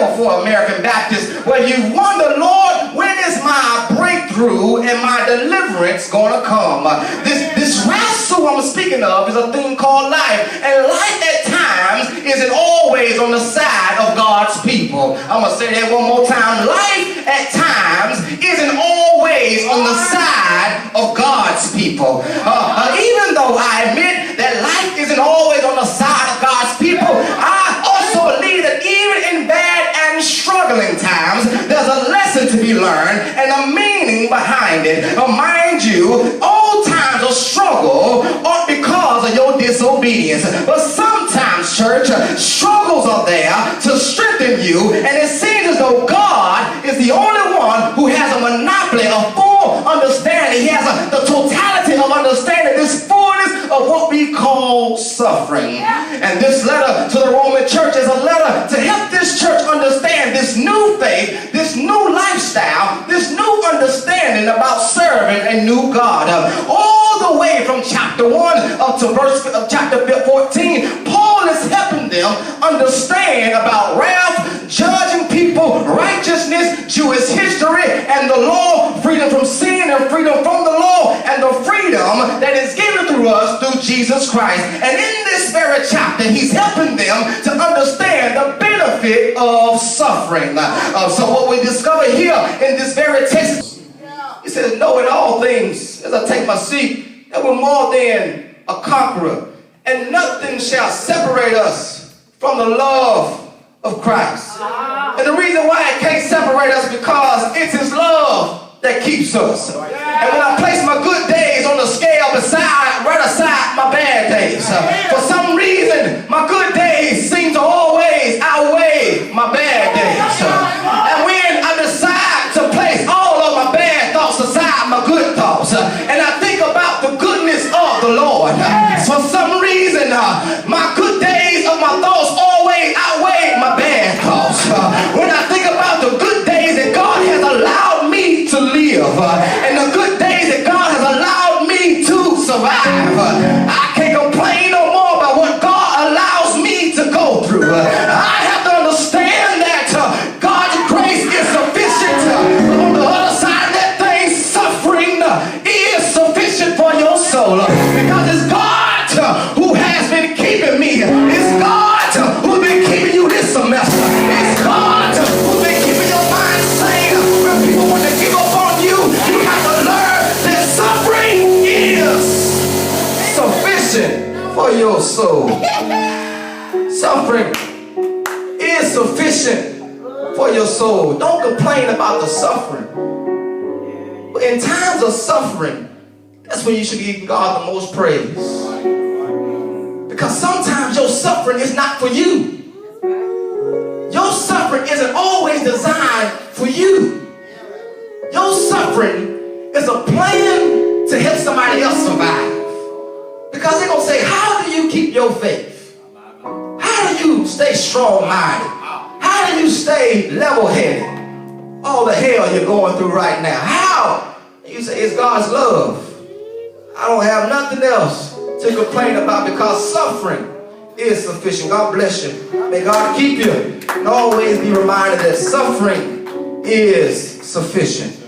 forever for American Baptists, where you wonder, Lord, when is my breakthrough and my deliverance going to come? This wrestle I'm speaking of is a thing called life. And life at times isn't always on the side of God's people. I'm going to say that one more time. Life at times isn't always on the side of God's people. Even though I admit that life isn't always on the side of God's people, I also believe that even in bad and struggling times, there's a lesson to be learned and a meaning behind it. Mind you, all times of struggle aren't because of your disobedience, but sometimes, church, struggles are there to strengthen you, and it seems as though God is the only one who has a monopoly of full understanding. He has the totality of understanding, this fullness of what we call suffering. And this letter to the Roman church is a letter to help this church understand this new faith, this new lifestyle, this new understanding about serving a new God. All the way from chapter 1 up to chapter 14, Paul is helping them understand about wrath, judging people, righteousness, Jewish history, and the law, freedom from sin and freedom from the law, and the freedom that is given through us through Jesus Christ. And in this very chapter, he's helping them to understand the benefit of suffering. So what we discover here in this very text, he says, knowing all things, as I take my seat, that we're more than a conqueror, and nothing shall separate us from the love of Christ. And the reason why it can't separate us because it's his love that keeps us. And when I place my good days on the scale right aside my bad days, for some reason my good days seem to always outweigh my bad days. And when I decide to place all of my bad thoughts aside my good thoughts, and I think about the goodness of the Lord, for some reason my good days of my thoughts always outweigh my bad thoughts. When I think about the good days that God has allowed me to live, and the good days that God has allowed me to survive, I can't complain no more about what God allows me to go through. I have to understand that God's grace is sufficient. On the other side of that thing, suffering is sufficient for your soul, because it's God who has been keeping me. It's God who's been keeping you this semester. It's God who's been keeping your mind sane. When people want to give up on you, you have to learn that suffering is sufficient for your soul. Suffering is sufficient for your soul. Don't complain about the suffering. But in times of suffering, that's when you should give God the most praise. Because sometimes your suffering is not for you. Your suffering isn't always designed for you. Your suffering is a plan to help somebody else survive. Because they're going to say, how do you keep your faith? How do you stay strong-minded? How do you stay level-headed? All the hell you're going through right now. How? You say, it's God's love. I don't have nothing else to complain about, because suffering is sufficient. God bless you. May God keep you. And always be reminded that suffering is sufficient.